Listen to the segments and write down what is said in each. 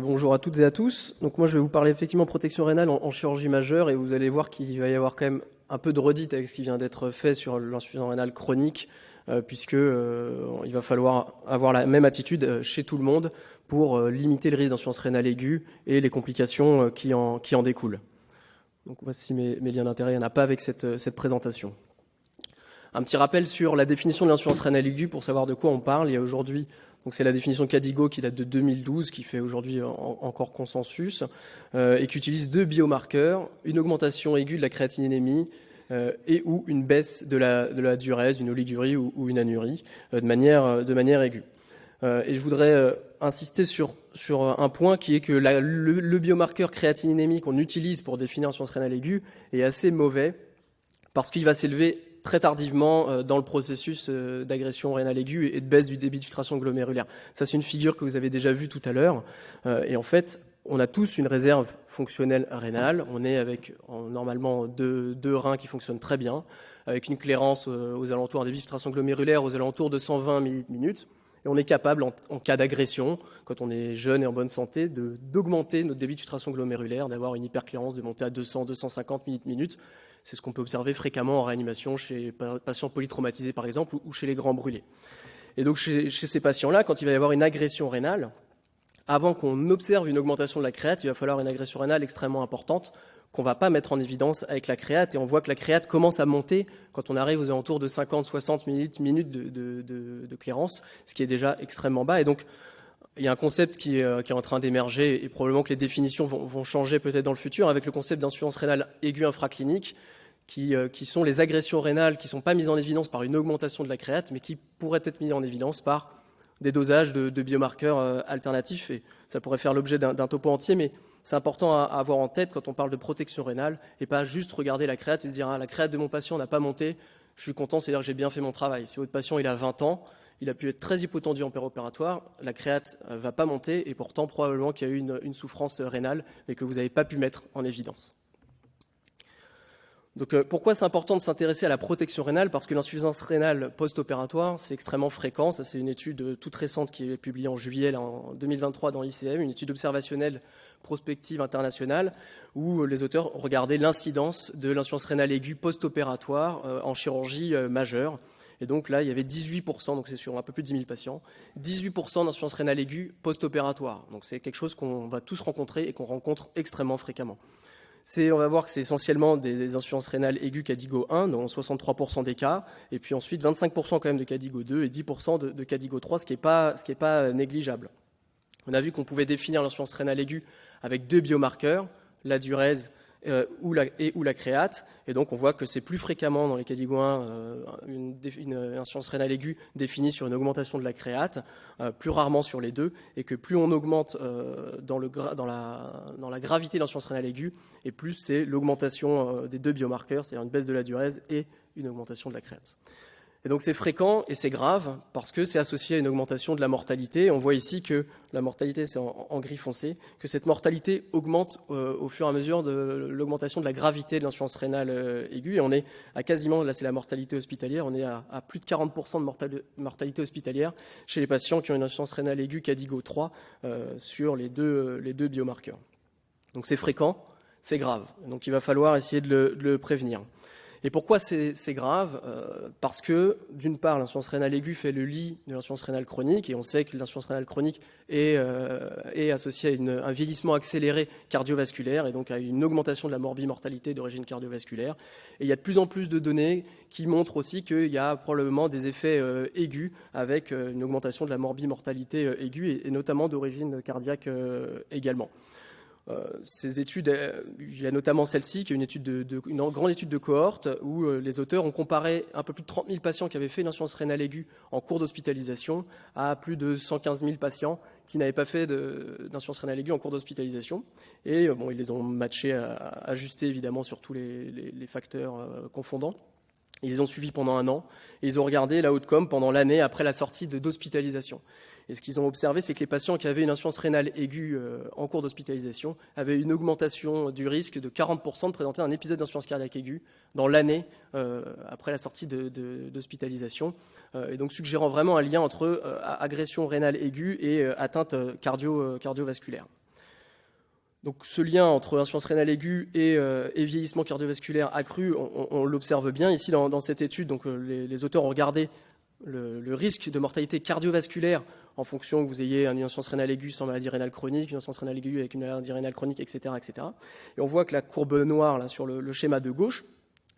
Bonjour à toutes et à tous. Donc moi je vais vous parler effectivement protection rénale en chirurgie majeure et vous allez voir qu'il va y avoir quand même un peu de redite avec ce qui vient d'être fait sur l'insuffisance rénale chronique puisque il va falloir avoir la même attitude chez tout le monde pour limiter le risque d'insuffisance rénale aiguë et les complications qui en découlent. Donc voici mes liens d'intérêt, il n'y en a pas avec cette présentation. Un petit rappel sur la définition de l'insuffisance rénale aiguë pour savoir de quoi on parle. Il y a aujourd'hui, donc c'est la définition KDIGO qui date de 2012, qui fait aujourd'hui encore consensus, et qui utilise deux biomarqueurs, une augmentation aiguë de la créatinémie et ou une baisse de la diurèse, une oligurie ou une anurie, de manière aiguë. Et je voudrais insister sur un point qui est que le biomarqueur créatinémie qu'on utilise pour définir l'insuffisance rénale aiguë est assez mauvais parce qu'il va s'élever très tardivement dans le processus d'agression rénale aiguë et de baisse du débit de filtration glomérulaire. Ça, c'est une figure que vous avez déjà vue tout à l'heure. Et en fait, on a tous une réserve fonctionnelle rénale. On est avec normalement deux reins qui fonctionnent très bien, avec une clairance aux alentours, un débit de filtration glomérulaire aux alentours de 120 millilitres. Et on est capable, en cas d'agression, quand on est jeune et en bonne santé, d'augmenter notre débit de filtration glomérulaire, d'avoir une hyperclérance, de monter à 200-250 millilitres. C'est ce qu'on peut observer fréquemment en réanimation chez les patients polytraumatisés, par exemple, ou chez les grands brûlés. Et donc, chez ces patients-là, quand il va y avoir une agression rénale, avant qu'on observe une augmentation de la créate, il va falloir une agression rénale extrêmement importante qu'on ne va pas mettre en évidence avec la créate. Et on voit que la créate commence à monter quand on arrive aux alentours de 50-60 minutes de clairance, ce qui est déjà extrêmement bas. Et donc, il y a un concept qui est en train d'émerger et probablement que les définitions vont changer peut-être dans le futur avec le concept d'insuffisance rénale aiguë infraclinique qui sont les agressions rénales qui ne sont pas mises en évidence par une augmentation de la créate mais qui pourraient être mises en évidence par des dosages de biomarqueurs alternatifs. Et ça pourrait faire l'objet d'un topo entier, mais c'est important à avoir en tête quand on parle de protection rénale et pas juste regarder la créate et se dire la créate de mon patient n'a pas monté, je suis content, c'est-à-dire que j'ai bien fait mon travail. Si votre patient il a 20 ans, il a pu être très hypotendu en péropératoire, la créate ne va pas monter et pourtant probablement qu'il y a eu une souffrance rénale mais que vous n'avez pas pu mettre en évidence. Donc pourquoi c'est important de s'intéresser à la protection rénale? Parce que l'insuffisance rénale post-opératoire, c'est extrêmement fréquent. Ça, c'est une étude toute récente qui est publiée en juillet en 2023 dans l'ICM, une étude observationnelle prospective internationale où les auteurs regardaient l'incidence de l'insuffisance rénale aiguë post-opératoire en chirurgie majeure. Et donc là, il y avait 18%, donc c'est sur un peu plus de 10 000 patients, 18% d'insuffisance rénale aiguë post-opératoire. Donc c'est quelque chose qu'on va tous rencontrer et qu'on rencontre extrêmement fréquemment. On va voir que c'est essentiellement des insuffisances rénales aiguës KDIGO 1 dans 63% des cas, et puis ensuite 25% quand même de KDIGO 2 et 10% de KDIGO 3, ce qui est pas négligeable. On a vu qu'on pouvait définir l'insuffisance rénale aiguë avec deux biomarqueurs, la diurèse ou la créate, et donc on voit que c'est plus fréquemment dans les KDIGO 1 une insuffisance rénale aiguë définie sur une augmentation de la créate, plus rarement sur les deux, et que plus on augmente dans la gravité de l'insuffisance rénale aiguë, et plus c'est l'augmentation des deux biomarqueurs, c'est-à-dire une baisse de la diurèse et une augmentation de la créate. Et donc c'est fréquent et c'est grave parce que c'est associé à une augmentation de la mortalité. On voit ici que la mortalité, c'est en gris foncé, que cette mortalité augmente au fur et à mesure de l'augmentation de la gravité de l'insuffisance rénale aiguë. Et on est à quasiment, là c'est la mortalité hospitalière, on est à plus de 40% de mortalité hospitalière chez les patients qui ont une insuffisance rénale aiguë KDIGO 3 sur les deux biomarqueurs. Donc c'est fréquent, c'est grave. Donc il va falloir essayer de le prévenir. Et pourquoi c'est grave? Parce que, d'une part, l'insuffisance rénale aiguë fait le lit de l'insuffisance rénale chronique, et on sait que l'insuffisance rénale chronique est associée à un vieillissement accéléré cardiovasculaire, et donc à une augmentation de la morbimortalité d'origine cardiovasculaire. Et il y a de plus en plus de données qui montrent aussi qu'il y a probablement des effets aigus avec une augmentation de la morbimortalité aiguë, et notamment d'origine cardiaque également. Ces études, il y a notamment celle-ci, qui est une grande étude de cohorte, où les auteurs ont comparé un peu plus de 30 000 patients qui avaient fait une insuffisance rénale aiguë en cours d'hospitalisation à plus de 115 000 patients qui n'avaient pas fait d'insuffisance rénale aiguë en cours d'hospitalisation. Et ils les ont matchés, ajustés évidemment sur tous les facteurs confondants. Ils les ont suivis pendant 1 an et ils ont regardé l'outcome pendant l'année après la sortie d'hospitalisation. Et ce qu'ils ont observé, c'est que les patients qui avaient une insuffisance rénale aiguë en cours d'hospitalisation avaient une augmentation du risque de 40% de présenter un épisode d'insuffisance cardiaque aiguë dans l'année après la sortie d'hospitalisation. Et donc suggérant vraiment un lien entre agression rénale aiguë et atteinte cardiovasculaire. Donc ce lien entre insuffisance rénale aiguë et vieillissement cardiovasculaire accru, on l'observe bien ici dans cette étude. Donc les auteurs ont regardé le risque de mortalité cardiovasculaire en fonction que vous ayez une insuffisance rénale aiguë sans maladie rénale chronique, une insuffisance rénale aiguë avec une maladie rénale chronique, etc., etc. Et on voit que la courbe noire là, sur le schéma de gauche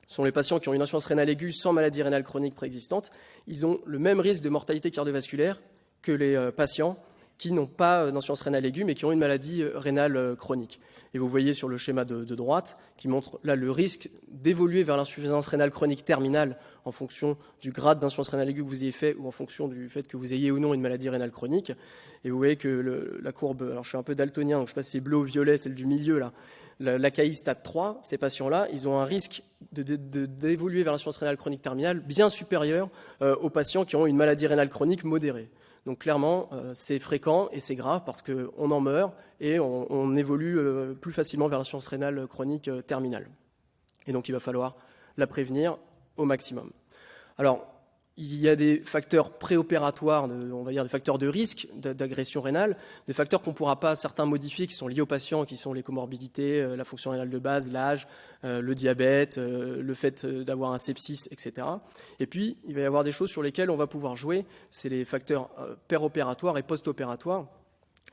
sont les patients qui ont une insuffisance rénale aiguë sans maladie rénale chronique préexistante. Ils ont le même risque de mortalité cardiovasculaire que les patients qui n'ont pas d'insuffisance rénale aiguë, mais qui ont une maladie rénale chronique. Et vous voyez sur le schéma de droite, qui montre là le risque d'évoluer vers l'insuffisance rénale chronique terminale en fonction du grade d'insuffisance rénale aiguë que vous ayez fait ou en fonction du fait que vous ayez ou non une maladie rénale chronique. Et vous voyez que la courbe, alors je suis un peu daltonien, donc je ne sais pas si c'est bleu ou violet, celle du milieu là, l'AKI stade 3, ces patients-là, ils ont un risque d'évoluer vers l'insuffisance rénale chronique terminale bien supérieur aux patients qui ont une maladie rénale chronique modérée. Donc clairement, c'est fréquent et c'est grave parce qu'on en meurt et on évolue plus facilement vers l'insuffisance rénale chronique terminale. Et donc il va falloir la prévenir au maximum. Alors, il y a des facteurs préopératoires, on va dire des facteurs de risque d'agression rénale, des facteurs qu'on ne pourra pas certains modifier qui sont liés aux patients, qui sont les comorbidités, la fonction rénale de base, l'âge, le diabète, le fait d'avoir un sepsis, etc. Et puis, il va y avoir des choses sur lesquelles on va pouvoir jouer, c'est les facteurs péropératoires et post-opératoires.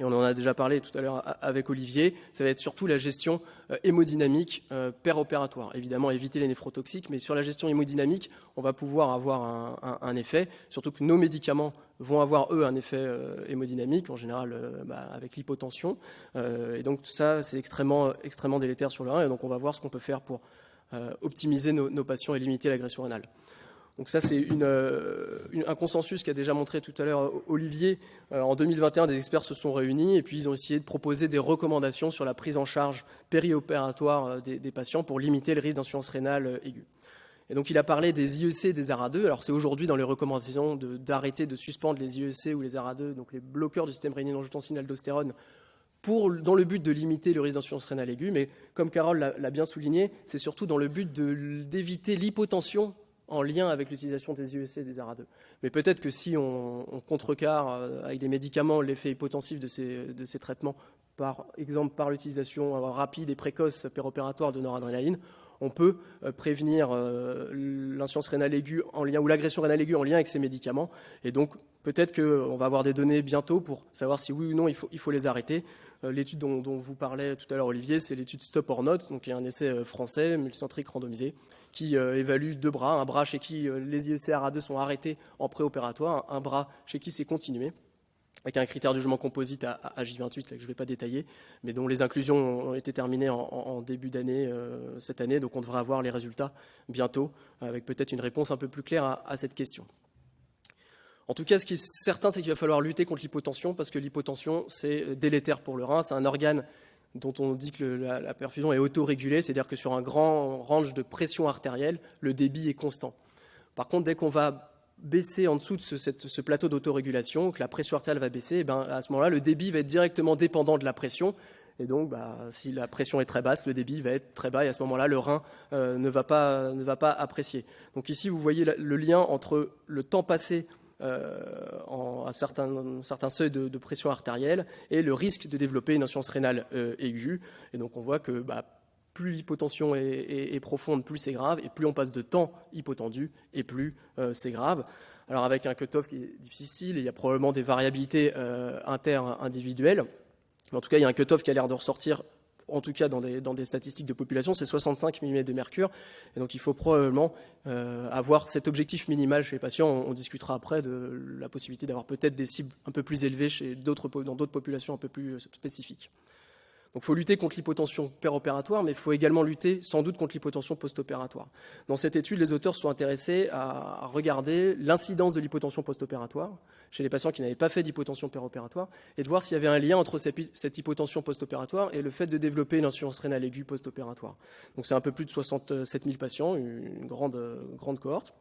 Et on en a déjà parlé tout à l'heure avec Olivier, ça va être surtout la gestion hémodynamique péropératoire. Évidemment, éviter les néphrotoxiques, mais sur la gestion hémodynamique, on va pouvoir avoir un effet, surtout que nos médicaments vont avoir, eux, un effet hémodynamique, en général avec l'hypotension. Et donc tout ça, c'est extrêmement délétère sur le rein, et donc on va voir ce qu'on peut faire pour optimiser nos patients et limiter l'agression rénale. Donc ça, c'est un consensus qu'a déjà montré tout à l'heure Olivier. En 2021, des experts se sont réunis et puis ils ont essayé de proposer des recommandations sur la prise en charge périopératoire des patients pour limiter le risque d'insuffisance rénale aiguë. Et donc il a parlé des IEC, des ARA2. Alors c'est aujourd'hui dans les recommandations d'arrêter, de suspendre les IEC ou les ARA2, donc les bloqueurs du système rénine-angiotensin-aldostérone, dans le but de limiter le risque d'insuffisance rénale aiguë. Mais comme Carole l'a bien souligné, c'est surtout dans le but d'éviter l'hypotension en lien avec l'utilisation des IEC et des ARA2. Mais peut-être que si on contrecarre avec des médicaments l'effet hypotensif de ces traitements, par exemple par l'utilisation rapide et précoce péropératoire de noradrénaline, on peut prévenir l'insuffisance rénale aiguë en lien, ou l'agression rénale aiguë en lien avec ces médicaments. Et donc peut-être qu'on va avoir des données bientôt pour savoir si oui ou non il faut les arrêter. L'étude dont vous parlez tout à l'heure, Olivier, c'est l'étude Stop or Not, donc il y a un essai français, multicentrique, randomisé, qui évalue deux bras, un bras chez qui les IEC ARA2 sont arrêtés en préopératoire, un bras chez qui c'est continué, avec un critère de jugement composite à J28, que je ne vais pas détailler, mais dont les inclusions ont été terminées en début d'année, cette année, donc on devrait avoir les résultats bientôt, avec peut-être une réponse un peu plus claire à cette question. En tout cas, ce qui est certain, c'est qu'il va falloir lutter contre l'hypotension, parce que l'hypotension, c'est délétère pour le rein, c'est un organe dont on dit que la perfusion est autorégulée, c'est-à-dire que sur un grand range de pression artérielle, le débit est constant. Par contre, dès qu'on va baisser en dessous de ce plateau d'autorégulation, que la pression artérielle va baisser, à ce moment-là, le débit va être directement dépendant de la pression. Et donc, si la pression est très basse, le débit va être très bas. Et à ce moment-là, le rein ne va pas apprécier. Donc ici, vous voyez le lien entre le temps passé à certains seuils de pression artérielle et le risque de développer une insuffisance rénale aiguë. Et donc on voit que plus l'hypotension est profonde, plus c'est grave, et plus on passe de temps hypotendu, et plus c'est grave. Alors avec un cut-off qui est difficile, il y a probablement des variabilités inter-individuelles, mais en tout cas il y a un cut-off qui a l'air de ressortir, en tout cas dans des statistiques de population, c'est 65 mm de mercure. Et donc il faut probablement avoir cet objectif minimal chez les patients. On discutera après de la possibilité d'avoir peut-être des cibles un peu plus élevées dans d'autres populations un peu plus spécifiques. Donc il faut lutter contre l'hypotension péropératoire, mais il faut également lutter sans doute contre l'hypotension post-opératoire. Dans cette étude, les auteurs se sont intéressés à regarder l'incidence de l'hypotension post-opératoire chez les patients qui n'avaient pas fait d'hypotension péropératoire et de voir s'il y avait un lien entre cette hypotension post-opératoire et le fait de développer une insuffisance rénale aiguë post-opératoire. Donc c'est un peu plus de 67 000 patients, une grande cohorte.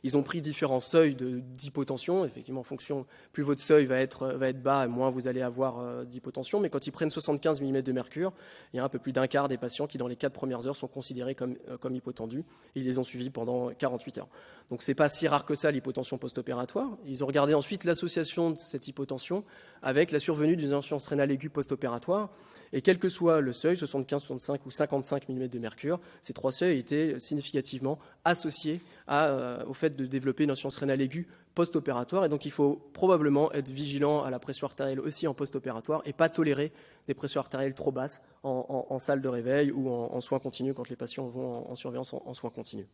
Ils ont pris différents seuils d'hypotension. Effectivement, en fonction, plus votre seuil va être bas, moins vous allez avoir d'hypotension. Mais quand ils prennent 75 mm de mercure, il y a un peu plus d'un quart des patients qui, dans les 4 premières heures, sont considérés comme hypotendus. Et ils les ont suivis pendant 48 heures. Donc, c'est pas si rare que ça, l'hypotension post-opératoire. Ils ont regardé ensuite l'association de cette hypotension avec la survenue d'une insuffisance rénale aiguë post-opératoire. Et quel que soit le seuil, 75, 65 ou 55 mm de mercure, ces 3 seuils étaient significativement associés au fait de développer une insuffisance rénale aiguë post-opératoire. Et donc, il faut probablement être vigilant à la pression artérielle aussi en post-opératoire et pas tolérer des pressions artérielles trop basses en salle de réveil ou en soins continus quand les patients vont en surveillance en soins continus.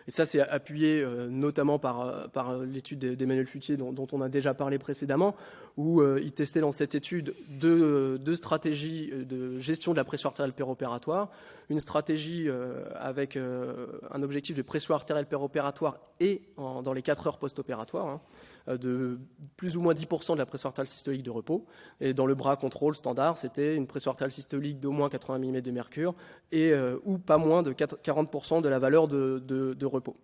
Et ça, c'est appuyé notamment par l'étude d'Emmanuel Futtier dont on a déjà parlé précédemment, où il testait dans cette étude deux stratégies de gestion de la pression artérielle péropératoire. Une stratégie avec un objectif de pression artérielle péropératoire et dans les 4 heures post-opératoires, de plus ou moins 10% de la pression artérielle systolique de repos. Et dans le bras contrôle standard, c'était une pression artérielle systolique d'au moins 80 mm de mercure ou pas moins de 40% de la valeur de repos.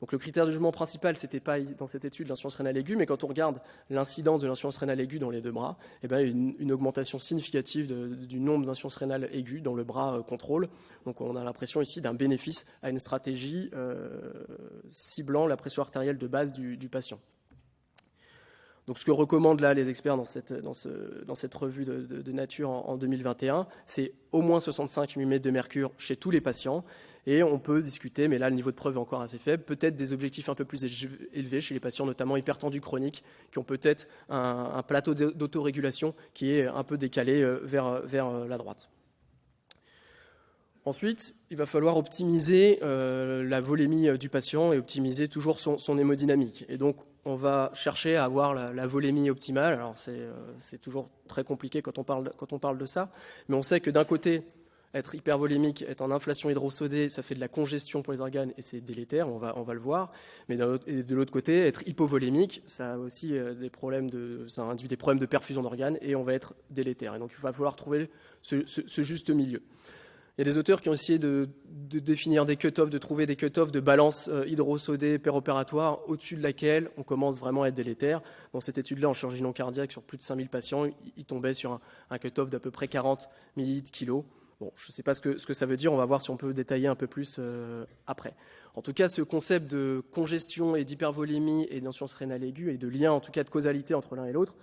Donc le critère de jugement principal, c'était pas dans cette étude l'insuffisance rénale aiguë, mais quand on regarde l'incidence de l'insuffisance rénale aiguë dans les 2 bras, eh bien, une augmentation significative du nombre d'insuffisances rénales aiguës dans le bras contrôle. Donc on a l'impression ici d'un bénéfice à une stratégie ciblant la pression artérielle de base du patient. Donc, ce que recommandent là les experts dans cette revue de Nature en 2021, c'est au moins 65 mm de mercure chez tous les patients. Et on peut discuter, mais là, le niveau de preuve est encore assez faible, peut-être des objectifs un peu plus élevés chez les patients, notamment hypertendus chroniques, qui ont peut-être un plateau d'autorégulation qui est un peu décalé vers la droite. Ensuite, il va falloir optimiser la volémie du patient et optimiser toujours son hémodynamique. Et donc, on va chercher à avoir la volémie optimale. Alors, c'est toujours très compliqué quand on parle de ça. Mais on sait que d'un côté, être hypervolémique, être en inflation hydrosodée, ça fait de la congestion pour les organes et c'est délétère, on va le voir. Mais de l'autre côté, être hypovolémique, ça a aussi ça induit des problèmes de perfusion d'organes et on va être délétère. Et donc, il va falloir trouver ce juste milieu. Il y a des auteurs qui ont essayé de définir des cut-offs, de trouver des cut-offs de balance hydrosodée péropératoire au-dessus de laquelle on commence vraiment à être délétère. Dans cette étude-là, en chirurgie non cardiaque, sur plus de 5000 patients, ils tombaient sur un cut-off d'à peu près 40 ml/kg. Bon, je ne sais pas ce que ça veut dire, on va voir si on peut détailler un peu plus après. En tout cas, ce concept de congestion et d'hypervolémie et d'insuffisance rénale aiguë et de lien, en tout cas de causalité entre l'un et l'autre,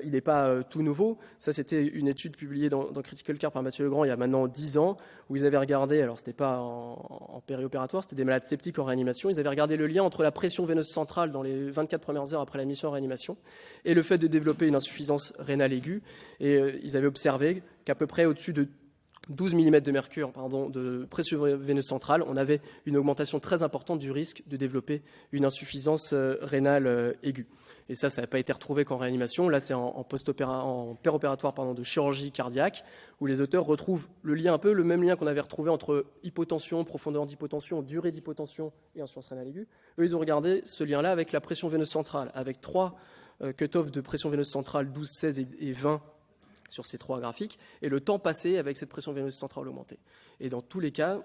il n'est pas tout nouveau. Ça, c'était une étude publiée dans Critical Care par Mathieu Legrand il y a maintenant 10 ans, où ils avaient regardé, alors ce n'était pas en périopératoire, c'était des malades septiques en réanimation, ils avaient regardé le lien entre la pression veineuse centrale dans les 24 premières heures après la mission en réanimation et le fait de développer une insuffisance rénale aiguë. Et ils avaient observé qu'à peu près au-dessus de 12 mm de mercure de pression veineuse centrale, on avait une augmentation très importante du risque de développer une insuffisance rénale aiguë. Et ça n'a pas été retrouvé qu'en réanimation. Là, c'est en péropératoire de chirurgie cardiaque, où les auteurs retrouvent un peu le même lien qu'on avait retrouvé entre hypotension, profondeur d'hypotension, durée d'hypotension et insuffisance rénale aiguë. Eux, ils ont regardé ce lien-là avec la pression veineuse centrale, avec 3 cut-offs de pression veineuse centrale, 12, 16 et 20, sur ces 3 graphiques, et le temps passé avec cette pression veineuse centrale augmentée. Et dans tous les cas,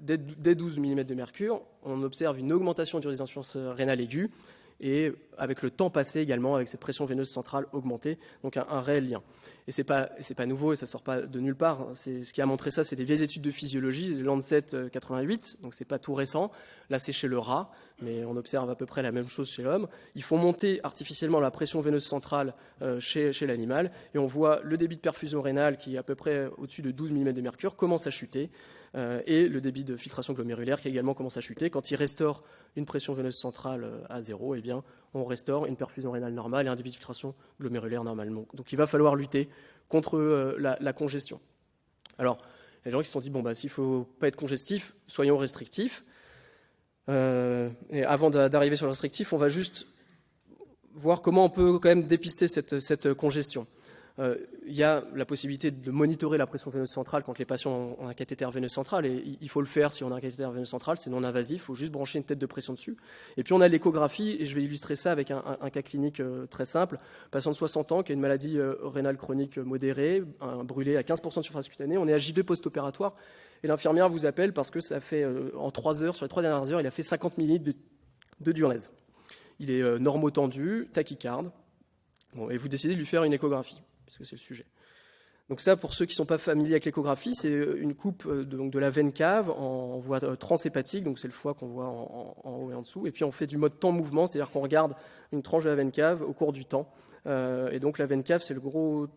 dès 12 mm de mercure, on observe une augmentation du risque d'insuffisance rénale aiguë, et avec le temps passé également, avec cette pression veineuse centrale augmentée, donc un réel lien. Et c'est pas nouveau et ça sort pas de nulle part. Ce qui a montré ça, c'est des vieilles études de physiologie, de Lancet 88, donc c'est pas tout récent. Là, c'est chez le rat, mais on observe à peu près la même chose chez l'homme. Ils font monter artificiellement la pression veineuse centrale chez l'animal, et on voit le débit de perfusion rénale qui est à peu près au-dessus de 12 mm de mercure commence à chuter, et le débit de filtration glomérulaire qui également commence à chuter. Quand il restaure une pression veineuse centrale à 0, eh bien, on restaure une perfusion rénale normale et un débit de filtration glomérulaire normalement. Donc il va falloir lutter contre la congestion. Alors, il y a des gens qui se sont dit, s'il ne faut pas être congestif, soyons restrictifs. Et avant d'arriver sur le restrictif, on va juste voir comment on peut quand même dépister cette congestion. Il y a la possibilité de monitorer la pression veineuse centrale quand les patients ont un cathéter veineux central, et il faut le faire si on a un cathéter veineux central, c'est non invasif, il faut juste brancher une tête de pression dessus. Et puis on a l'échographie, et je vais illustrer ça avec un cas clinique très simple. Patient de 60 ans qui a une maladie rénale chronique modérée, un brûlé à 15% de surface cutanée, on est à J2 post-opératoire, et l'infirmière vous appelle parce que ça fait en 3 heures, sur les 3 dernières heures, il a fait 50 ml de diurèse. Il est normotendu, tachycarde, et vous décidez de lui faire une échographie, puisque c'est le sujet. Donc ça, pour ceux qui ne sont pas familiers avec l'échographie, c'est une coupe de la veine cave en voie transhépatique, donc c'est le foie qu'on voit en haut et en dessous, et puis on fait du mode temps-mouvement, c'est-à-dire qu'on regarde une tranche de la veine cave au cours du temps, et donc la veine cave, c'est le gros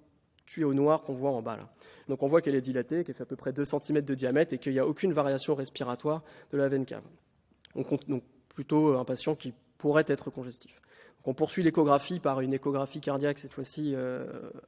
tuyau noir qu'on voit en bas là. Donc on voit qu'elle est dilatée, qu'elle fait à peu près 2 cm de diamètre, et qu'il n'y a aucune variation respiratoire de la veine cave. Donc plutôt un patient qui pourrait être congestif. On poursuit l'échographie par une échographie cardiaque, cette fois-ci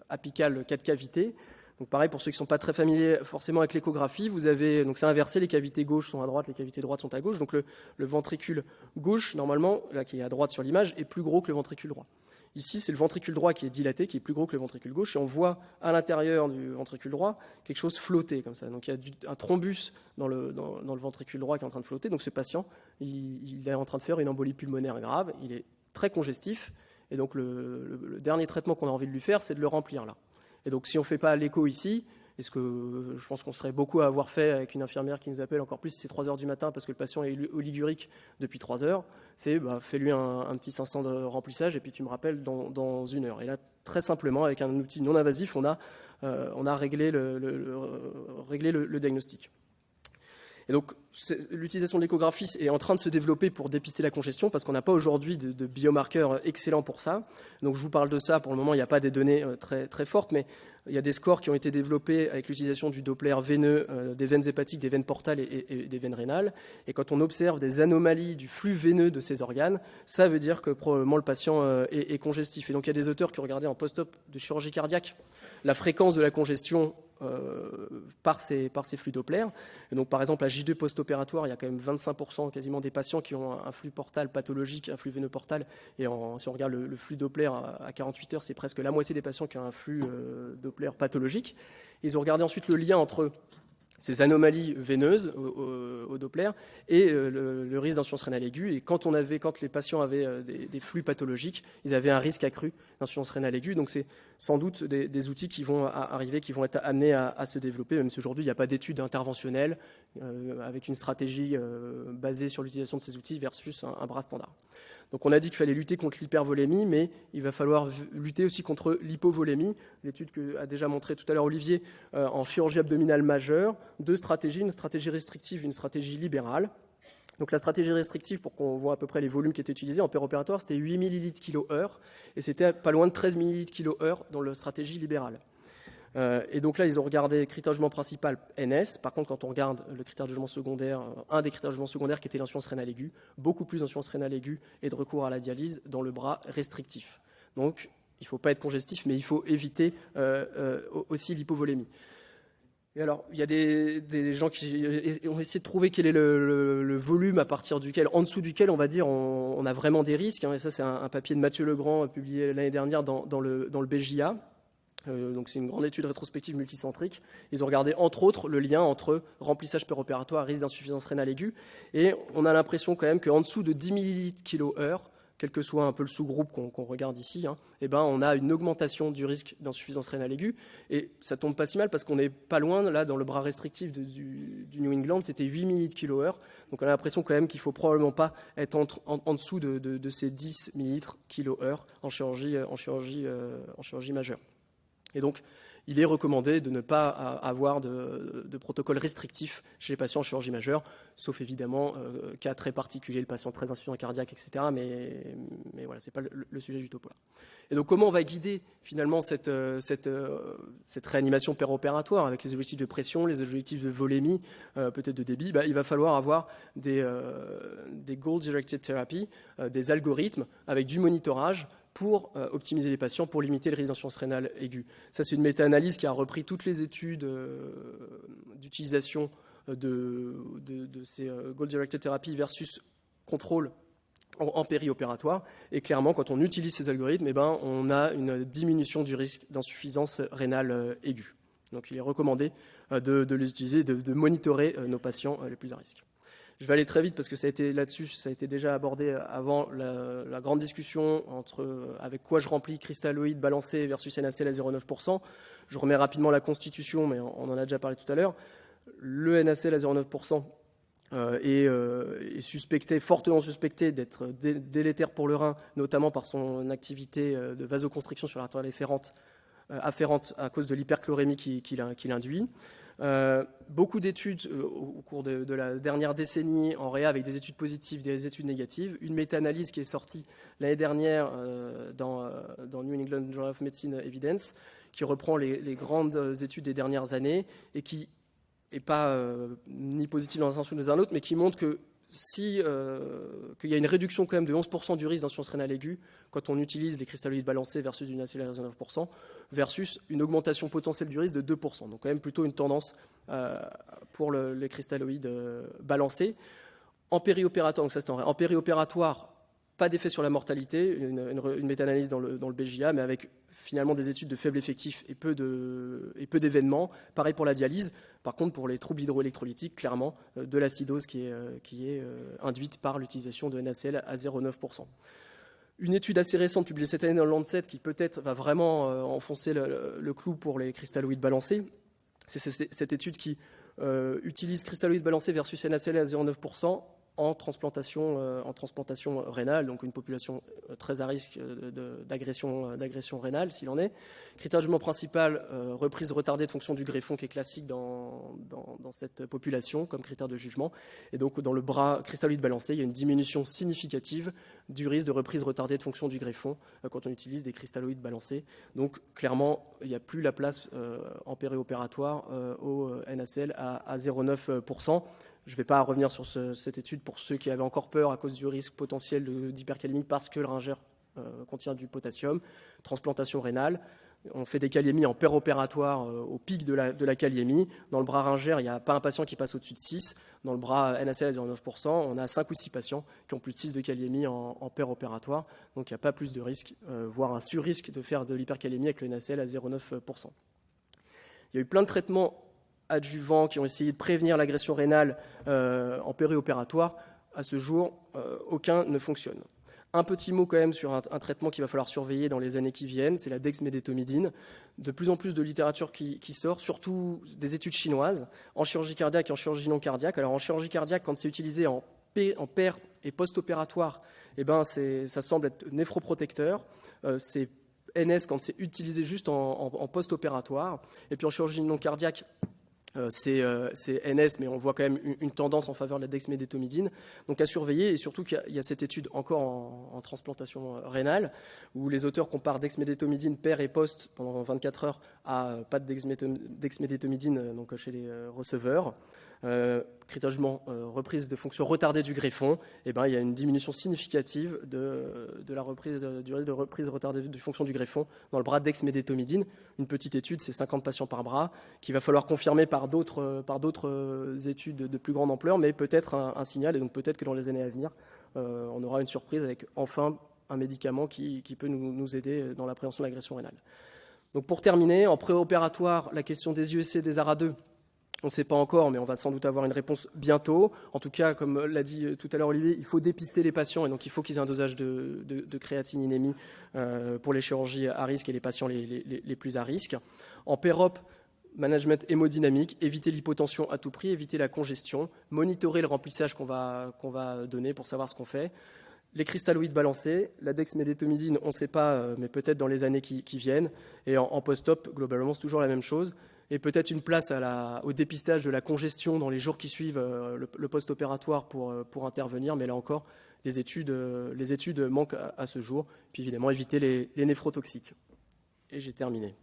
apicale 4 cavités. Donc pareil, pour ceux qui ne sont pas très familiers forcément avec l'échographie, vous avez, donc c'est inversé, les cavités gauches sont à droite, les cavités droites sont à gauche. Donc le ventricule gauche, normalement, là qui est à droite sur l'image, est plus gros que le ventricule droit. Ici, c'est le ventricule droit qui est dilaté, qui est plus gros que le ventricule gauche, et on voit à l'intérieur du ventricule droit quelque chose flotter comme ça. Donc il y a un thrombus dans le ventricule droit qui est en train de flotter. Donc ce patient, il est en train de faire une embolie pulmonaire grave, il est très congestif, et donc le dernier traitement qu'on a envie de lui faire, c'est de le remplir là. Et donc si on ne fait pas l'écho ici, et ce que je pense qu'on serait beaucoup à avoir fait avec une infirmière qui nous appelle, encore plus si c'est 3 heures du matin parce que le patient est oligurique depuis 3 heures, c'est fais-lui un petit 500 de remplissage et puis tu me rappelles dans 1 heure. Et là, très simplement, avec un outil non invasif, on a réglé le diagnostic. Et donc, l'utilisation de l'échographie est en train de se développer pour dépister la congestion parce qu'on n'a pas aujourd'hui de biomarqueurs excellents pour ça. Donc, je vous parle de ça. Pour le moment, il n'y a pas des données très, très fortes, mais il y a des scores qui ont été développés avec l'utilisation du Doppler veineux, des veines hépatiques, des veines portales et des veines rénales. Et quand on observe des anomalies du flux veineux de ces organes, ça veut dire que probablement le patient est congestif. Et donc, il y a des auteurs qui ont regardé en post-op de chirurgie cardiaque la fréquence de la congestion par ces flux Doppler. Et donc, par exemple, à J2 post-opératoire, il y a quand même 25% quasiment des patients qui ont un flux portal pathologique, un flux veineux portal. Et si on regarde le flux Doppler à 48 heures, c'est presque la moitié des patients qui ont un flux Doppler pathologique. Ils ont regardé ensuite le lien entre ces anomalies veineuses au Doppler et le risque d'insuffisance rénale aiguë. Et quand les patients avaient des flux pathologiques, ils avaient un risque accru d'insuffisance rénale aiguë. Donc c'est sans doute des outils qui vont arriver, qui vont être amenés à se développer, même si aujourd'hui il n'y a pas d'études interventionnelles avec une stratégie basée sur l'utilisation de ces outils versus un bras standard. Donc on a dit qu'il fallait lutter contre l'hypervolémie, mais il va falloir lutter aussi contre l'hypovolémie. L'étude qu'a déjà montré tout à l'heure Olivier en chirurgie abdominale majeure, 2 stratégies, une stratégie restrictive et une stratégie libérale. Donc la stratégie restrictive, pour qu'on voit à peu près les volumes qui étaient utilisés en péropératoire, c'était 8 ml/kH et c'était pas loin de 13 ml/kH dans la stratégie libérale. Et donc là, ils ont regardé le critère de jugement principal NS. Par contre, quand on regarde le critère de jugement secondaire, un des critères de jugement secondaires qui était l'insuffisance rénale aiguë, beaucoup plus d'insuffisance rénale aiguë et de recours à la dialyse dans le bras restrictif. Donc, il ne faut pas être congestif, mais il faut éviter aussi l'hypovolémie. Et alors, il y a des gens qui ont essayé de trouver quel est le volume à partir duquel, en dessous duquel, on va dire, on a vraiment des risques. Et ça, c'est un papier de Mathieu Legrand publié l'année dernière dans le BJA. Donc c'est une grande étude rétrospective multicentrique. Ils ont regardé entre autres le lien entre remplissage péropératoire et risque d'insuffisance rénale aiguë. Et on a l'impression quand même qu'en dessous de 10 ml/kH, quel que soit un peu le sous-groupe qu'on regarde ici, on a une augmentation du risque d'insuffisance rénale aiguë. Et ça tombe pas si mal parce qu'on n'est pas loin, là, dans le bras restrictif du New England, c'était 8 ml/kH. Donc on a l'impression quand même qu'il ne faut probablement pas être en dessous de ces 10 ml/kH en chirurgie majeure. Et donc, il est recommandé de ne pas avoir de protocole restrictif chez les patients en chirurgie majeure, sauf évidemment cas très particuliers, le patient très insuffisant cardiaque, etc. Mais voilà, ce n'est pas le sujet du topo là. Et donc, comment on va guider finalement cette réanimation péropératoire avec les objectifs de pression, les objectifs de volémie, peut-être de débit? Il va falloir avoir des goal-directed therapy, des algorithmes avec du monitorage pour optimiser les patients, pour limiter le risque d'insuffisance rénale aiguë. Ça, c'est une méta-analyse qui a repris toutes les études d'utilisation de ces goal-directed therapy versus contrôle en périopératoire. Et clairement, quand on utilise ces algorithmes, on a une diminution du risque d'insuffisance rénale aiguë. Donc, il est recommandé de les utiliser, de monitorer nos patients les plus à risque. Je vais aller très vite parce que ça a été déjà abordé avant la grande discussion avec quoi je remplis cristalloïde balancé versus NaCl à 0,9%. Je remets rapidement la constitution, mais on en a déjà parlé tout à l'heure. Le NaCl à 0,9%, est suspecté, fortement suspecté d'être délétère pour le rein, notamment par son activité de vasoconstriction sur l'artère afférente à cause de l'hyperchlorémie qu'il induit. Beaucoup d'études au cours de la dernière décennie en réa avec des études positives, des études négatives. Une méta-analyse qui est sortie l'année dernière dans New England Journal of Medicine Evidence, qui reprend les grandes études des dernières années et qui n'est pas ni positive dans un sens ou dans un autre, mais qui montre que qu'il y a une réduction quand même de 11% du risque d'insuffisance rénale aiguë quand on utilise les cristalloïdes balancés versus une NaCl à 9%, versus une augmentation potentielle du risque de 2%. Donc quand même plutôt une tendance pour les cristalloïdes balancés. En périopératoire, donc ça c'est en périopératoire, pas d'effet sur la mortalité, une méta-analyse dans le BJA, mais avec finalement des études de faible effectif et peu d'événements. Pareil pour la dialyse. Par contre, pour les troubles hydroélectrolytiques, clairement, de l'acidose qui est induite par l'utilisation de NaCl à 0,9%. Une étude assez récente publiée cette année dans le Lancet qui peut-être va vraiment enfoncer le clou pour les cristalloïdes balancés. C'est cette étude qui utilise cristalloïdes balancés versus NaCl à 0,9% en transplantation rénale, donc une population très à risque d'agression rénale, s'il en est. Critère de jugement principal, reprise retardée de fonction du greffon, qui est classique dans cette population comme critère de jugement. Et donc, dans le bras cristalloïde balancé, il y a une diminution significative du risque de reprise retardée de fonction du greffon quand on utilise des cristalloïdes balancés. Donc, clairement, il n'y a plus la place en périopératoire au NaCl à 0,9%. Je ne vais pas revenir sur cette étude pour ceux qui avaient encore peur à cause du risque potentiel d'hypercalémie parce que le ringère contient du potassium. Transplantation rénale, on fait des kaliémies en péropératoire au pic de la kaliémie. Dans le bras ringère, il n'y a pas un patient qui passe au-dessus de 6. Dans le bras NaCl à 0,9%, on a 5 ou 6 patients qui ont plus de 6 de kaliémie en péropératoire. Donc il n'y a pas plus de risque, voire un sur-risque de faire de l'hypercalémie avec le NaCl à 0,9%. Il y a eu plein de traitements adjuvants qui ont essayé de prévenir l'agression rénale en périopératoire. À ce jour, aucun ne fonctionne. Un petit mot quand même sur un traitement qu'il va falloir surveiller dans les années qui viennent, c'est la dexmédétomidine. De plus en plus de littérature qui sort, surtout des études chinoises, en chirurgie cardiaque et en chirurgie non cardiaque. Alors en chirurgie cardiaque, quand c'est utilisé en pair et post-opératoire, ça semble être néphroprotecteur. C'est NS quand c'est utilisé juste en post-opératoire. Et puis en chirurgie non cardiaque, c'est NS, mais on voit quand même une tendance en faveur de la dexmédétomidine. Donc à surveiller, et surtout qu'il y a cette étude encore en transplantation rénale, où les auteurs comparent dexmédétomidine pair et post pendant 24 heures à pas de dexmédétomidine donc chez les receveurs. Critère de jugement, reprise de fonction retardée du greffon, il y a une diminution significative de la reprise du risque de reprise retardée de fonction du greffon dans le bras dexmédétomidine. Une petite étude, c'est 50 patients par bras, qu'il va falloir confirmer par d'autres études de plus grande ampleur, mais peut-être un signal, et donc peut-être que dans les années à venir, on aura une surprise avec enfin un médicament qui peut nous aider dans la prévention de l'agression rénale. Donc pour terminer, en préopératoire, la question des USC et des ARA2, on ne sait pas encore, mais on va sans doute avoir une réponse bientôt. En tout cas, comme l'a dit tout à l'heure Olivier, il faut dépister les patients et donc il faut qu'ils aient un dosage de créatininémie pour les chirurgies à risque et les patients les plus à risque. En pérop, management hémodynamique, éviter l'hypotension à tout prix, éviter la congestion, monitorer le remplissage qu'on va donner pour savoir ce qu'on fait. Les cristalloïdes balancés, la dexmédétomidine, on ne sait pas, mais peut-être dans les années qui viennent. Et en post-op, globalement, c'est toujours la même chose. Et peut-être une place au dépistage de la congestion dans les jours qui suivent le post-opératoire pour intervenir. Mais là encore, les études manquent à ce jour. Puis évidemment, éviter les néphrotoxiques. Et j'ai terminé.